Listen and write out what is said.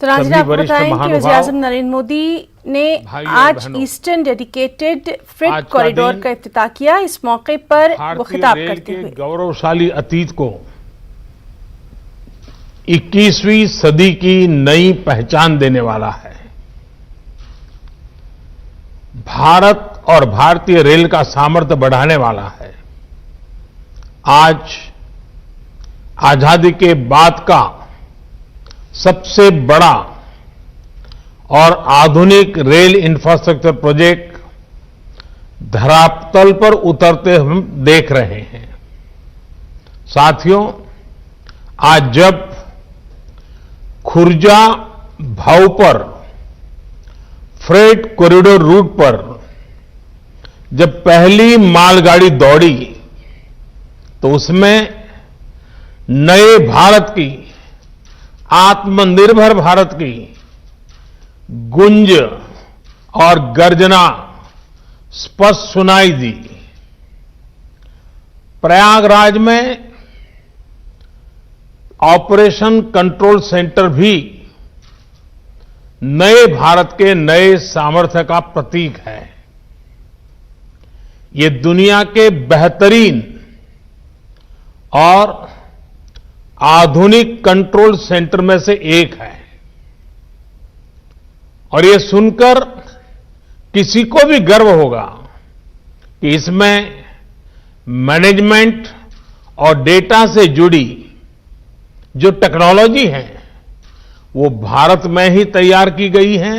तो नाज़रीन, आपको बताएं कि वज़ीर-ए-आज़म नरेंद्र मोदी ने आज ईस्टर्न डेडिकेटेड फ्रेट कॉरिडोर का इफ्तिताह किया। इस मौके पर वो खिताब करते हुए गौरवशाली अतीत को 21वीं सदी की नई पहचान देने वाला है। भारत और भारतीय रेल का सामर्थ्य बढ़ाने वाला है। आज आजादी के बाद का सबसे बड़ा और आधुनिक रेल इंफ्रास्ट्रक्चर प्रोजेक्ट धरातल पर उतरते हम देख रहे हैं। साथियों, आज जब खुर्जा भाऊपर फ्रेट कॉरिडोर रूट पर जब पहली मालगाड़ी दौड़ी तो उसमें नए भारत की, आत्मनिर्भर भारत की गुंज और गर्जना स्पष्ट सुनाई दी। प्रयागराज में ऑपरेशन कंट्रोल सेंटर भी नए भारत के नए सामर्थ्य का प्रतीक है। ये दुनिया के बेहतरीन और आधुनिक कंट्रोल सेंटर में से एक है और ये सुनकर किसी को भी गर्व होगा कि इसमें मैनेजमेंट और डेटा से जुड़ी जो टेक्नोलॉजी है वो भारत में ही तैयार की गई है